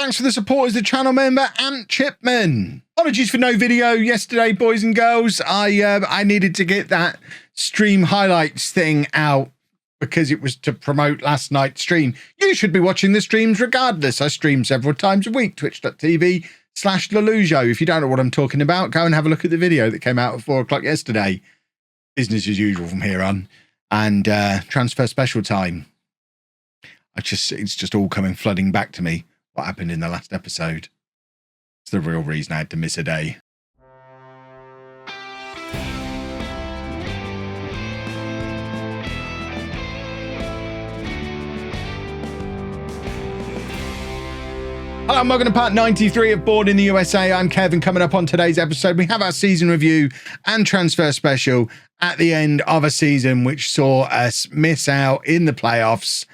Thanks for the support as the channel member, Ant Chipman. Apologies for no video yesterday, boys and girls. I needed to get that stream highlights thing out because it was to promote last night's stream. You should be watching the streams regardless. I stream several times a week, twitch.tv/LOLLUJO. If you don't know what I'm talking about, go and have a look at the video that came out at 4 o'clock yesterday. Business as usual from here on. And transfer special time. It's just all coming flooding back to me. What happened in the last episode. It's the real reason I had to miss a day. Hello and welcome to part 93 of Bourne in the USA. I'm Kevin. Coming up on today's episode, we have our season review and transfer special at the end of a season which saw us miss out in the playoffs.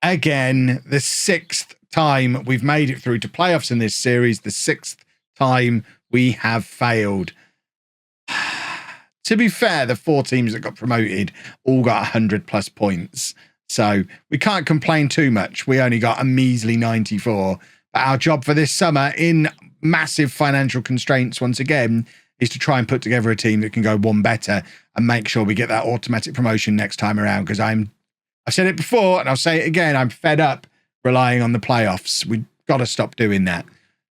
Again, the 6th time we've made it through to playoffs in this series, the 6th time we have failed. To be fair, the 4 teams that got promoted all got 100 plus points. So we can't complain too much. We only got a measly 94. But our job for this summer, in massive financial constraints once again, is to try and put together a team that can go one better and make sure we get that automatic promotion next time around. Because I've said it before and I'll say it again, I'm fed up relying on the playoffs. We've got to stop doing that.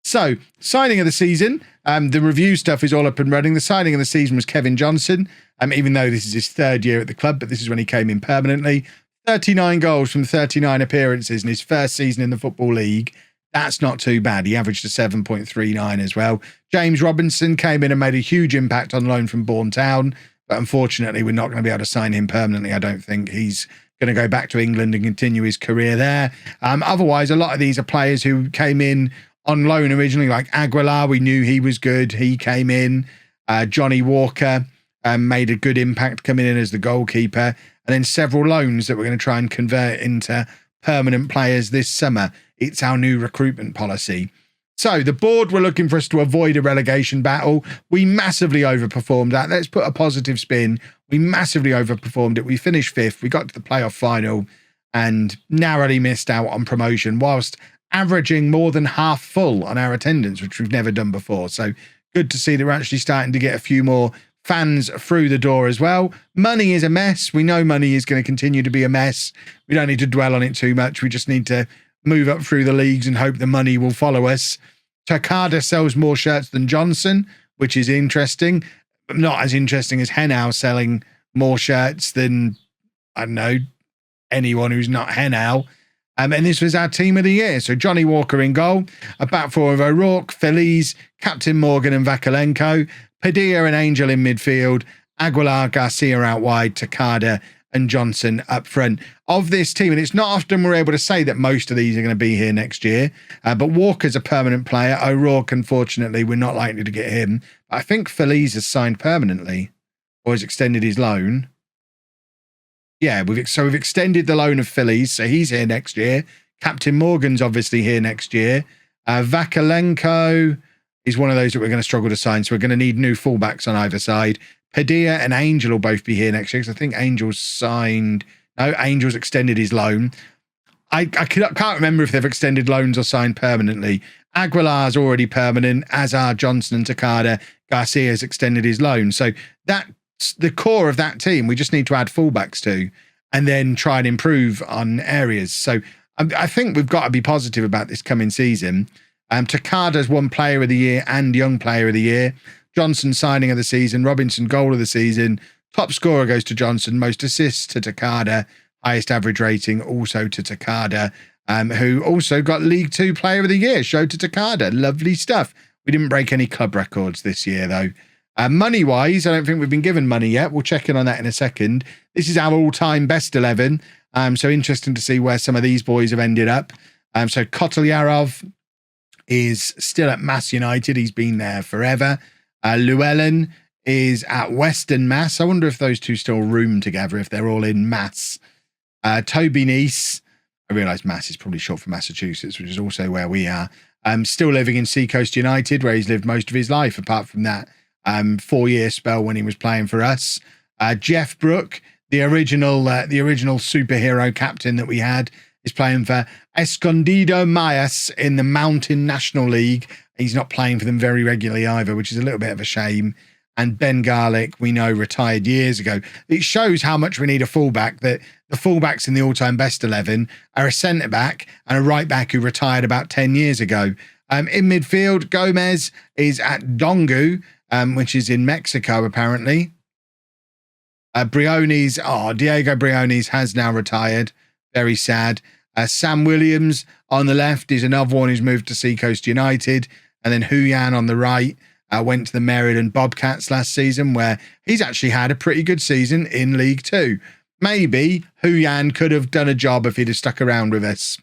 So, signing of the season, the review stuff is all up and running. The signing of the season was Kevin Johnson, even though this is his 3rd year at the club, but this is when he came in permanently. 39 goals from 39 appearances in his first season in the Football League. That's not too bad. He averaged a 7.39 as well. James Robinson came in and made a huge impact on loan from Bourne Town, but unfortunately we're not going to be able to sign him permanently. I don't think he's going to go back to England and continue his career there. Otherwise, a lot of these are players who came in on loan originally, like Aguilar. We knew he was good. He came in. Johnny Walker made a good impact coming in as the goalkeeper. And then several loans that we're going to try and convert into permanent players this summer. It's our new recruitment policy. So the board were looking for us to avoid a relegation battle. We massively overperformed that. Let's put a positive spin. We massively overperformed it. We finished 5th. We got to the playoff final and narrowly missed out on promotion whilst averaging more than half full on our attendance, which we've never done before. So good to see that we're actually starting to get a few more fans through the door as well. Money is a mess. We know money is going to continue to be a mess. We don't need to dwell on it too much. We just need to move up through the leagues and hope the money will follow us. Takada sells more shirts than Johnson, which is interesting. But not as interesting as Henao selling more shirts than, I don't know, anyone who's not Henao. And this was our team of the year. So Johnny Walker in goal, a back four of O'Rourke, Feliz, Captain Morgan and Vakolenko, Padilla and Angel in midfield, Aguilar, Garcia out wide, Takada and Johnson up front. Of this team, and it's not often we're able to say that most of these are going to be here next year, but Walker's a permanent player. O'Rourke, unfortunately, we're not likely to get him. I think Feliz has signed permanently or has extended his loan. Yeah, we've extended the loan of Feliz, so he's here next year. Captain Morgan's obviously here next year. Vakolenko is one of those that we're going to struggle to sign, so we're going to need new fullbacks on either side. Padilla and Angel will both be here next year, because I think Angel's signed... No, Angel's extended his loan. I can't remember if they've extended loans or signed permanently. Aguilar's already permanent, as are Johnson and Takada. Garcia's extended his loan. So that's the core of that team. We just need to add fullbacks to, and then try and improve on areas. So I think we've got to be positive about this coming season. Takada's won Player of the Year and Young Player of the Year. Johnson signing of the season. Robinson goal of the season. Top scorer goes to Johnson. Most assists to Takada. Highest average rating also to Takada, who also got League 2 Player of the Year. Show to Takada. Lovely stuff. We didn't break any club records this year, though. Money-wise, I don't think we've been given money yet. We'll check in on that in a second. This is our all-time best 11. So interesting to see where some of these boys have ended up. So Kotolyarov is still at Mass United. He's been there forever. Llewellyn is at Western Mass. I wonder if those two still room together, if they're all in Mass. Toby Neese, I realise Mass is probably short for Massachusetts, which is also where we are. Still living in Seacoast United, where he's lived most of his life, apart from that 4-year spell when he was playing for us. Jeff Brook, the original superhero captain that we had, He's playing for Escondido Mayas in the Mountain National League. He's not playing for them very regularly either, which is a little bit of a shame. And Ben Garlick, we know, retired years ago. It shows how much we need a fullback, that the fullbacks in the all-time best 11 are a centre-back and a right-back who retired about 10 years ago. In midfield, Gomez is at Dongu, which is in Mexico, apparently. Diego Briones has now retired. Very sad. Sam Williams on the left is another one who's moved to Seacoast United. And then Huyan on the right went to the Maryland Bobcats last season, where he's actually had a pretty good season in League Two. Maybe Huyan could have done a job if he'd have stuck around with us.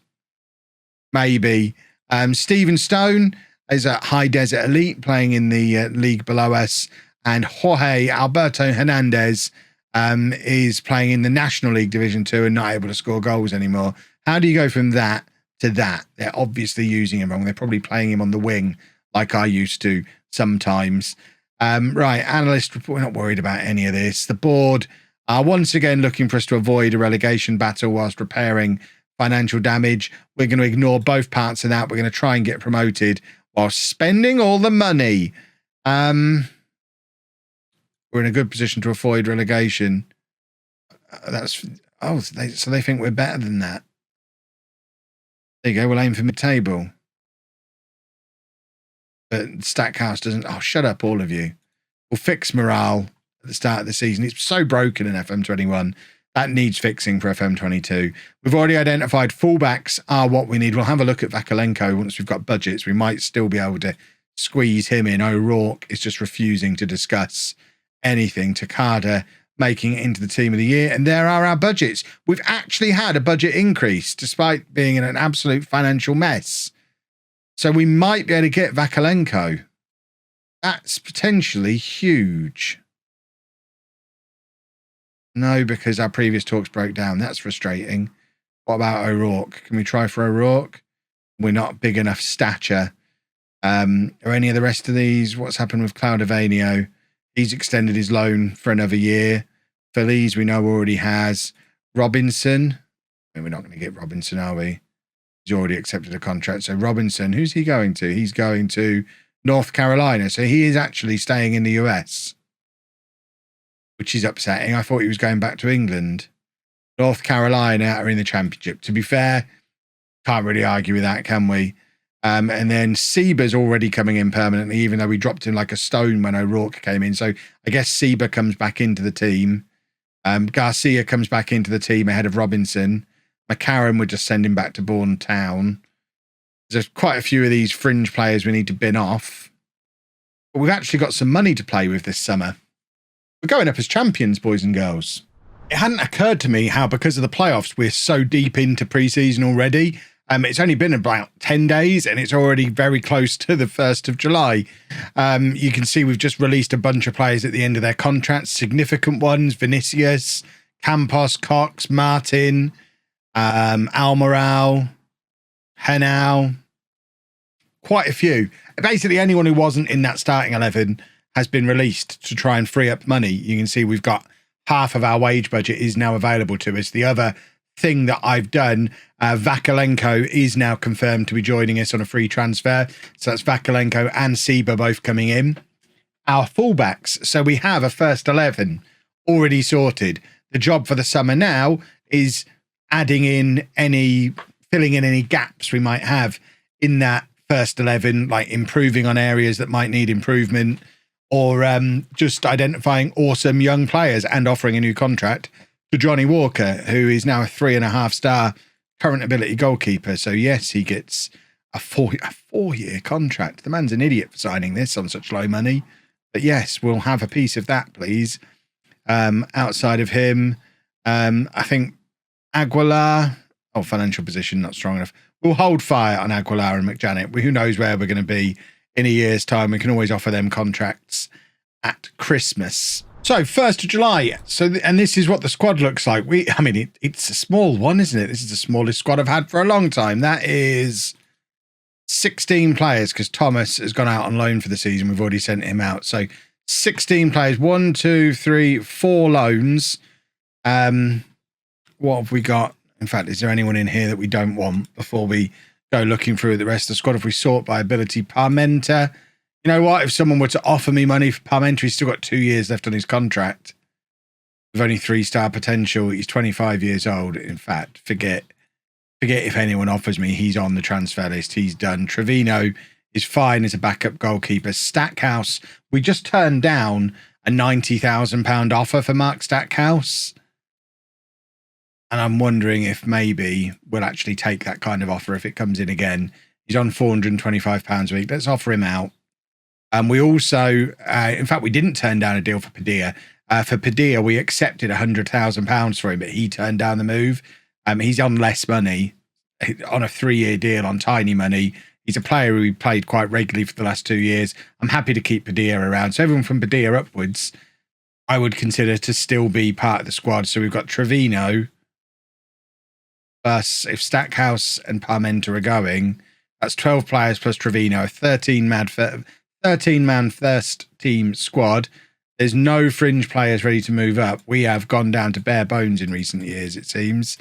Maybe. Stephen Stone is at High Desert Elite, playing in the league below us. And Jorge Alberto Hernandez is playing in the National League Division 2 and not able to score goals anymore. How do you go from that to that? They're obviously using him wrong. They're probably playing him on the wing like I used to sometimes. Right, analyst report. We're not worried about any of this. The board are once again looking for us to avoid a relegation battle whilst repairing financial damage. We're going to ignore both parts of that. We're going to try and get promoted while spending all the money. We're in a good position to avoid relegation. So they think we're better than that. There you go. We'll aim for mid-table. But Stackhouse doesn't. Oh, shut up, all of you. We'll fix morale at the start of the season. It's so broken in FM21. That needs fixing for FM22. We've already identified fullbacks are what we need. We'll have a look at Vakalenko once we've got budgets. We might still be able to squeeze him in. O'Rourke is just refusing to discuss anything. Takada making it into the team of the year. And there are our budgets. We've actually had a budget increase despite being in an absolute financial mess. So we might be able to get Vakalenko. That's potentially huge. No, because our previous talks broke down. That's frustrating. What about O'Rourke? Can we try for O'Rourke? We're not big enough stature. Or any of the rest of these? What's happened with Claudivanio? He's extended his loan for another year. Feliz, we know, already has. Robinson. We're not going to get Robinson, are we? He's already accepted a contract. So Robinson, who's he going to? He's going to North Carolina. So he is actually staying in the US, which is upsetting. I thought he was going back to England. North Carolina are in the championship. To be fair, can't really argue with that, can we? And then Seba's already coming in permanently, even though we dropped him like a stone when O'Rourke came in. So I guess Seba comes back into the team. Garcia comes back into the team ahead of Robinson. McCarron would just send him back to Bourne Town. There's quite a few of these fringe players we need to bin off. But we've actually got some money to play with this summer. We're going up as champions, boys and girls. It hadn't occurred to me how, because of the playoffs, we're so deep into pre-season already. It's only been about 10 days and it's already very close to the 1st of July. You can see we've just released a bunch of players at the end of their contracts, significant ones: Vinicius, Campos, Cox, Martin, Almoral, Henao. Quite a few. Basically, anyone who wasn't in that starting 11 has been released to try and free up money. You can see we've got half of our wage budget is now available to us. The other thing that I've done, Vakalenko is now confirmed to be joining us on a free transfer. So that's Vakalenko and Seba both coming in. Our fullbacks. So we have a first 11 already sorted. The job for the summer now is filling in any gaps we might have in that first 11, like improving on areas that might need improvement, or just identifying awesome young players and offering a new contract to Johnny Walker, who is now a 3.5-star current ability goalkeeper. So yes, he gets a four-year contract. The man's an idiot for signing this on such low money. But yes, we'll have a piece of that, please. Outside of him, I think Aguilar, financial position not strong enough. We'll hold fire on Aguilar and McJanet. Who knows where we're going to be in a year's time. We can always offer them contracts at Christmas. So 1st of July. And this is what the squad looks like. It's a small one, isn't it? This is the smallest squad I've had for a long time. That is 16 players, because Thomas has gone out on loan for the season. We've already sent him out. So 16 players, 4 loans. What have we got? In fact, is there anyone in here that we don't want before we go looking through the rest of the squad? If we sort by ability, Parmenter. You know what? If someone were to offer me money for Parmenter, he's still got 2 years left on his contract. With only 3-star potential, he's 25 years old. In fact, forget if anyone offers me. He's on the transfer list. He's done. Trevino is fine as a backup goalkeeper. Stackhouse, we just turned down a £90,000 offer for Mark Stackhouse. And I'm wondering if maybe we'll actually take that kind of offer if it comes in again. He's on £425 a week. Let's offer him out. And we also, in fact, we didn't turn down a deal for Padilla. For Padilla, we accepted £100,000 for him, but he turned down the move. He's on less money, on a 3-year deal on tiny money. He's a player who played quite regularly for the last 2 years. I'm happy to keep Padilla around. So everyone from Padilla upwards, I would consider to still be part of the squad. So we've got Trevino. Plus, if Stackhouse and Parmenter are going, that's 12 players plus Trevino, a 13-man first team squad. There's no fringe players ready to move up. We have gone down to bare bones in recent years, it seems.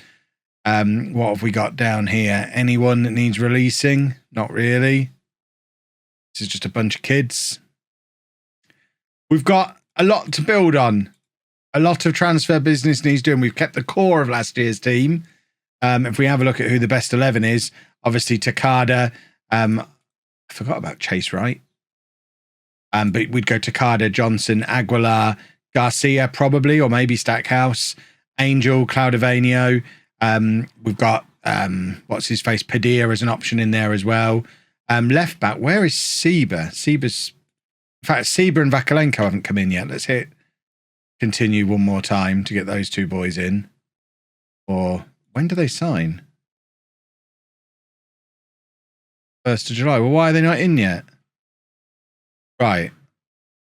What have we got down here? Anyone that needs releasing? Not really. This is just a bunch of kids. We've got a lot to build on. A lot of transfer business needs doing. We've kept the core of last year's team. If we have a look at who the best 11 is, obviously Takada. I forgot about Chase Wright. But we'd go Takada, Johnson, Aguilar, Garcia probably, or maybe Stackhouse, Angel, Claudivanio. We've got, what's his face, Padilla as an option in there as well. Left back, where is Seba? In fact, Seba and Vakalenko haven't come in yet. Let's hit continue one more time to get those two boys in. Or when do they sign? 1st of July. Well, why are they not in yet? Right.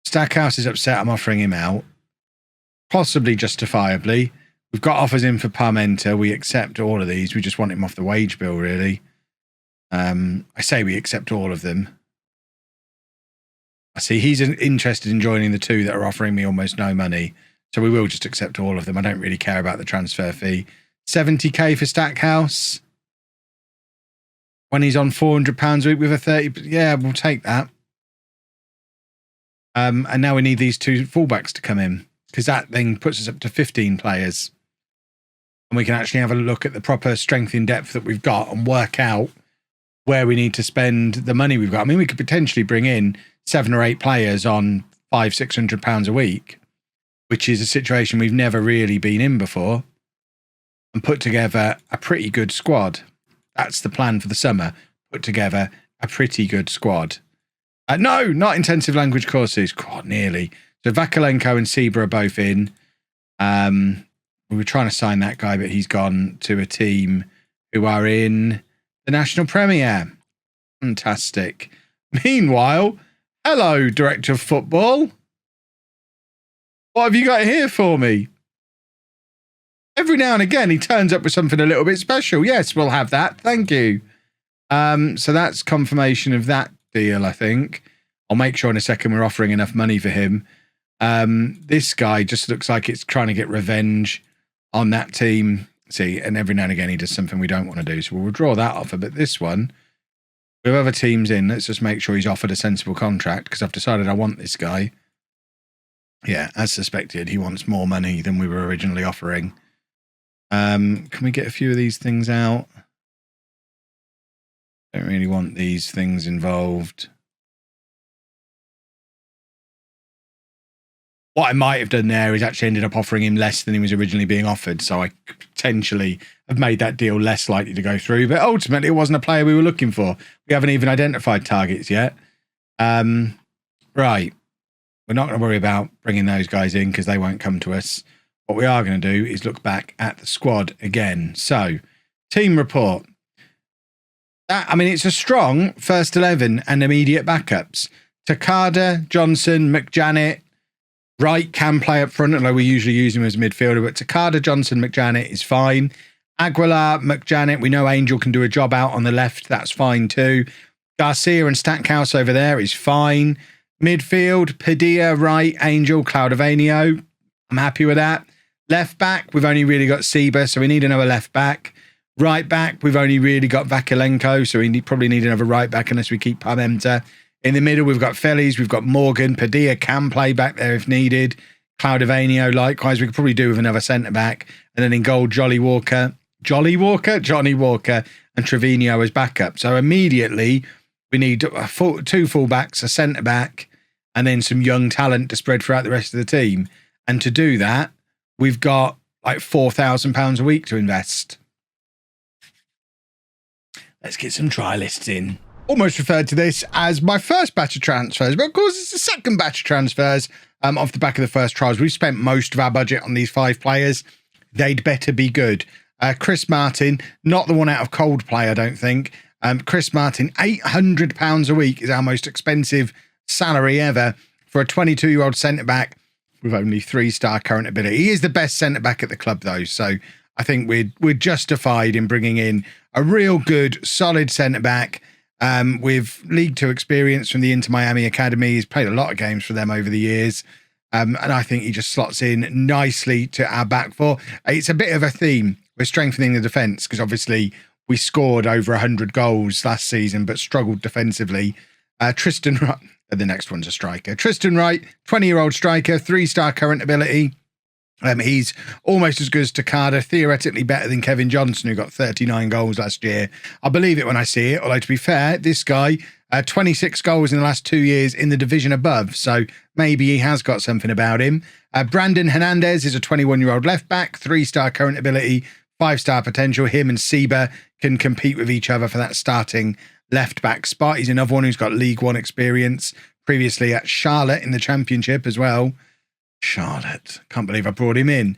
Stackhouse is upset I'm offering him out. Possibly justifiably. We've got offers in for Parmenter. We accept all of these. We just want him off the wage bill, really. I say we accept all of them. I see he's interested in joining the two that are offering me almost no money. So we will just accept all of them. I don't really care about the transfer fee. 70k for Stackhouse. When he's on £400 a week with a 30... Yeah, we'll take that. And now we need these two fullbacks to come in, because that then puts us up to 15 players. And we can actually have a look at the proper strength in depth that we've got and work out where we need to spend the money we've got. I mean, we could potentially bring in 7 or 8 players on £500-600 a week, which is a situation we've never really been in before, and put together a pretty good squad. That's the plan for the summer. Put together a pretty good squad. No, not intensive language courses. God, nearly. So Vakalenko and Seba are both in. We were trying to sign that guy, but he's gone to a team who are in the National Premier. Fantastic. Meanwhile, hello, Director of Football. What have you got here for me? Every now and again, he turns up with something a little bit special. Yes, we'll have that. Thank you. So that's confirmation of that deal, I think. I'll make sure in a second we're offering enough money for him. This guy just looks like it's trying to get revenge on that team. See, and every now and again he does something we don't want to do, so we'll withdraw that offer. But this one, with other teams in, let's just make sure he's offered a sensible contract, because I've decided I want this guy. Yeah, as suspected, he wants more money than we were originally offering. Can we get a few of these things out? Don't really want these things involved. What I might have done there is actually ended up offering him less than he was originally being offered. So I potentially have made that deal less likely to go through. But ultimately, it wasn't a player we were looking for. We haven't even identified targets yet. Right. We're not going to worry about bringing those guys in because they won't come to us. What we are going to do is look back at the squad again. So, team report. It's a strong first 11 and immediate backups. Takada, Johnson, McJanet. Wright can play up front, although we usually use him as a midfielder. But Takada, Johnson, McJanet is fine. Aguilar, McJanet, we know Angel can do a job out on the left. That's fine too. Garcia and Stackhouse over there is fine. Midfield, Padilla, Wright, Angel, Claudivanio. I'm happy with that. Left back, we've only really got Seba, so we need another left back. Right back, we've only really got Vakulenko, so we probably need another right back unless we keep Pamenta. In the middle, we've got Fellies, we've got Morgan. Padilla can play back there if needed. Claudivanio, likewise, we could probably do with another centre-back. And then in goal, Johnny Walker, and Trevino as backup. So immediately, we need two full-backs, a centre-back, and then some young talent to spread throughout the rest of the team. And to do that, we've got like £4,000 a week to invest. Let's get some trialists in. Almost referred to this as my first batch of transfers, but of course it's the second batch of transfers off the back of the first trials. We've spent most of our budget on these 5 players. They'd better be good. Chris Martin, not the one out of Coldplay, I don't think. Chris Martin, £800 a week is our most expensive salary ever for a 22-year-old centre-back with only 3-star current ability. He is the best centre-back at the club, though, so I think we're justified in bringing in a real good, solid centre-back with League 2 experience from the Inter Miami Academy. He's played a lot of games for them over the years. And I think he just slots in nicely to our back four. It's a bit of a theme. We're strengthening the defence because obviously we scored over 100 goals last season but struggled defensively. Tristan Wright, the next one's a striker. Tristan Wright, 20-year-old striker, 3-star current ability. He's almost as good as Takada, theoretically better than Kevin Johnson, who got 39 goals last year. I'll believe it when I see it, although to be fair, this guy, 26 goals in the last 2 years in the division above, so maybe he has got something about him. Brandon Hernandez is a 21-year-old left-back, 3-star current ability, 5-star potential. Him and Seba can compete with each other for that starting left-back spot. He's another one who's got League 1 experience, previously at Charlotte in the Championship as well. Charlotte. Can't believe I brought him in.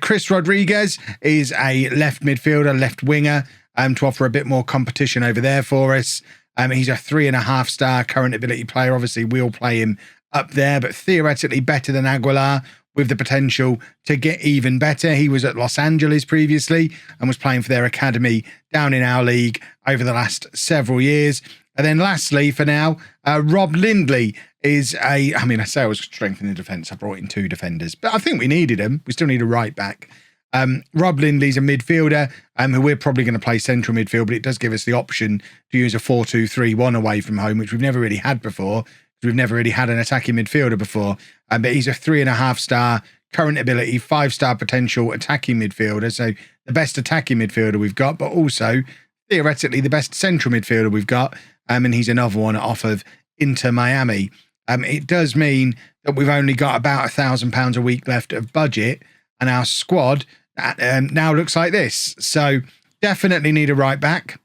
Chris Rodriguez is a left midfielder, left winger, to offer a bit more competition over there for us. He's a 3.5-star current ability player. Obviously, we'll play him up there, but theoretically better than Aguilar with the potential to get even better. He was at Los Angeles previously and was playing for their academy down in our league over the last several years. And then lastly, for now, Rob Lindley is I say I was strengthening the defence. I brought in 2 defenders, but I think we needed him. We still need a right back. Rob Lindley's a midfielder who we're probably going to play central midfield, but it does give us the option to use a 4-2-3-1 away from home, which we've never really had before. We've never really had an attacking midfielder before. But he's a 3.5-star current ability, 5-star potential attacking midfielder. So the best attacking midfielder we've got, but also theoretically the best central midfielder we've got. And he's another one off of Inter Miami. It does mean that we've only got about £1,000 a week left of budget, and our squad now looks like this. So definitely need a right back.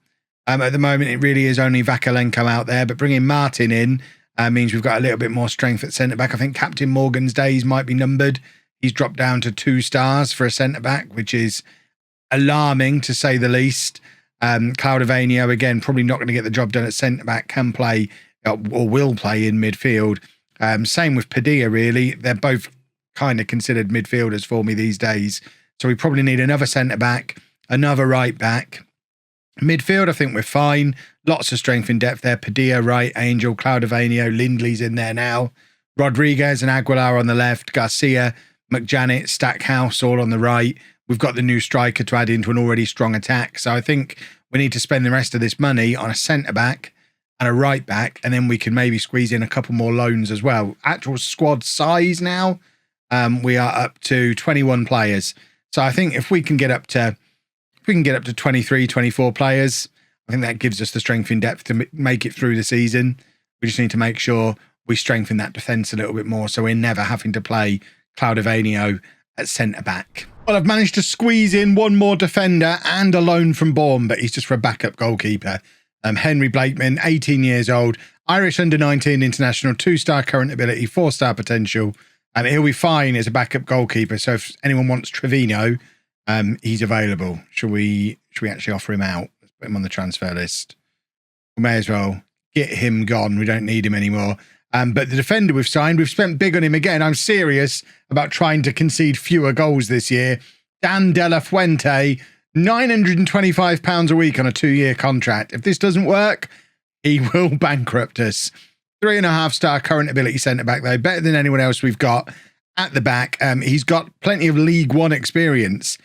At the moment, it really is only Vakulenko out there, but bringing Martin in means we've got a little bit more strength at centre back. I think Captain Morgan's days might be numbered. He's dropped down to 2 stars for a centre back, which is alarming to say the least. Claudivanio, again, probably not going to get the job done at centre back, can play or will play in midfield. Same with Padilla, really. They're both kind of considered midfielders for me these days. So we probably need another centre back, another right back. Midfield, I think we're fine. Lots of strength in depth there. Padilla, right, Angel, Claudivanio, Lindley's in there now. Rodriguez and Aguilar on the left. Garcia, McJanet, Stackhouse all on the right. We've got the new striker to add into an already strong attack. So I think we need to spend the rest of this money on a centre-back and a right-back, and then we can maybe squeeze in a couple more loans as well. Actual squad size now, we are up to 21 players. So I think if we can get up to 23, 24 players, I think that gives us the strength in depth to make it through the season. We just need to make sure we strengthen that defence a little bit more so we're never having to play Claudivanio at centre-back. Well, I've managed to squeeze in one more defender and a loan from Bourne, but he's just for a backup goalkeeper. Henry Blakeman, 18 years old, Irish under-19 international, 2-star current ability, 4-star potential. He'll be fine as a backup goalkeeper. So if anyone wants Trevino, he's available. Should we actually offer him out? Let's put him on the transfer list. We may as well get him gone. We don't need him anymore. But the defender we've signed, we've spent big on him again. I'm serious about trying to concede fewer goals this year. Dan De La Fuente, £925 a week on a 2-year contract. If this doesn't work, he will bankrupt us. 3.5-star current ability centre-back, though. Better than anyone else we've got at the back. He's got plenty of League 1 experience.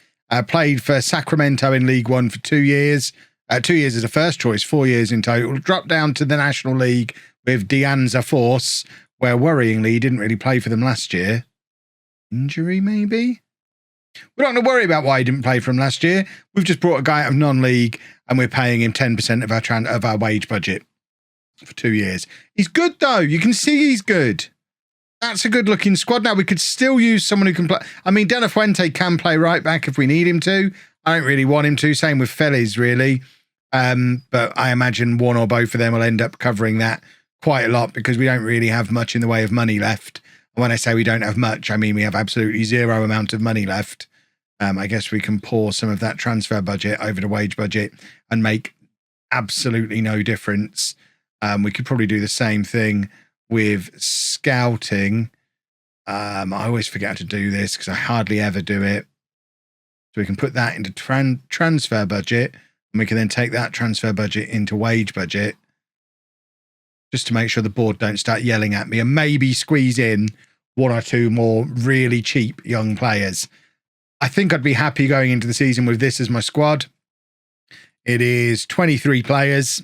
Played for Sacramento in League One for 2 years. 2 years as a first choice, 4 years in total. Dropped down to the National League with De Anza Force, where worryingly he didn't really play for them last year. Injury, maybe? We're not going to worry about why he didn't play for him last year. We've just brought a guy out of non-league and we're paying him 10% of our wage budget for 2 years. He's good, though. You can see he's good. That's a good-looking squad. Now, we could still use someone who can play. I mean, De La Fuente can play right back if we need him to. I don't really want him to. Same with Feliz, really. But I imagine one or both of them will end up covering that quite a lot because we don't really have much in the way of money left. And when I say we don't have much, I mean we have absolutely zero amount of money left. I guess we can pour some of that transfer budget over the wage budget and make absolutely no difference. We could probably do the same thing with scouting. I always forget how to do this because I hardly ever do it. So we can put that into transfer budget and we can then take that transfer budget into wage budget just to make sure the board don't start yelling at me and maybe squeeze in one or two more really cheap young players. I think I'd be happy going into the season with this as my squad. It is 23 players.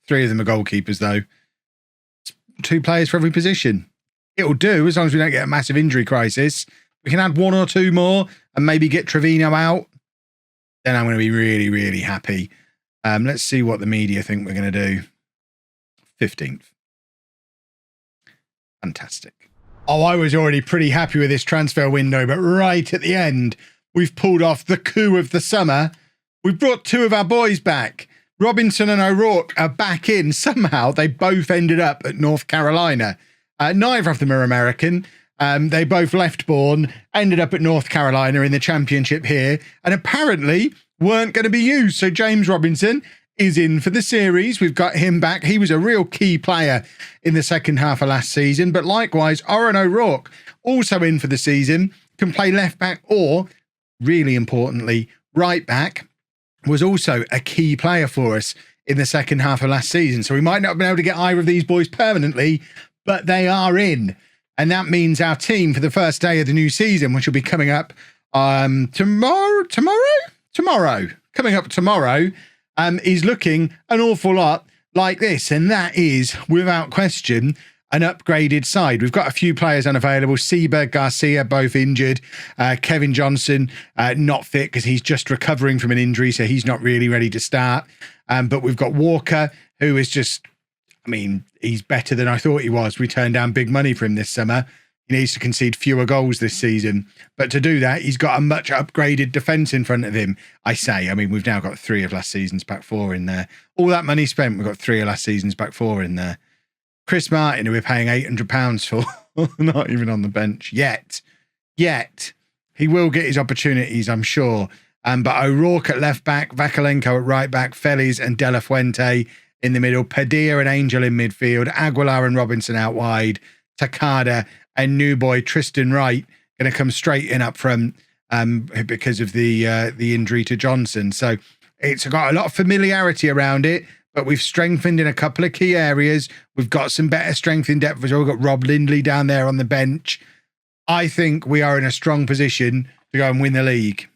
3 of them are goalkeepers, though. 2 players for every position. It'll do as long as we don't get a massive injury crisis. We can add 1 or 2 more and maybe get Trevino out. Then I'm going to be really, really happy. Let's see what the media think we're going to do. 15th. Fantastic. Oh, I was already pretty happy with this transfer window, but right at the end, we've pulled off the coup of the summer. We've brought 2 of our boys back. Robinson and O'Rourke are back in. Somehow, they both ended up at North Carolina. Neither of them are American. They both left Bourne, ended up at North Carolina in the championship here, and apparently weren't going to be used. So James Robinson is in for the series. We've got him back. He was a real key player in the second half of last season. But likewise, Oren O'Rourke, also in for the season, can play left back or, really importantly, right back, was also a key player for us in the second half of last season. So we might not have been able to get either of these boys permanently, but they are in. And that means our team for the first day of the new season, which will be coming up tomorrow, is looking an awful lot like this. And that is, without question, an upgraded side. We've got a few players unavailable. Seaberg, Garcia, both injured. Kevin Johnson, not fit because he's just recovering from an injury, so he's not really ready to start. But we've got Walker, who is just, I mean, he's better than I thought he was. We turned down big money for him this summer. He needs to concede fewer goals this season. But to do that, he's got a much upgraded defence in front of him. I mean, we've now got 3 of last season's back 4 in there. All that money spent, we've got 3 of last season's back 4 in there. Chris Martin, who we're paying £800 for, not even on the bench yet. He will get his opportunities, I'm sure. But O'Rourke at left back, Vakalenko at right back, Feliz and De La Fuente in the middle, Padilla and Angel in midfield, Aguilar and Robinson out wide, Takada and new boy Tristan Wright going to come straight in up front because of the injury to Johnson. So it's got a lot of familiarity around it, but we've strengthened in a couple of key areas. We've got some better strength in depth as well. We've got Rob Lindley down there on the bench. I think we are in a strong position to go and win the league.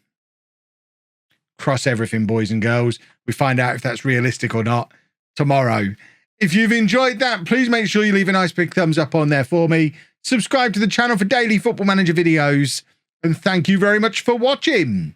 Cross everything, boys and girls. We find out if that's realistic or not tomorrow. If you've enjoyed that, please make sure you leave a nice big thumbs up on there for me. Subscribe to the channel for daily Football Manager videos. And thank you very much for watching.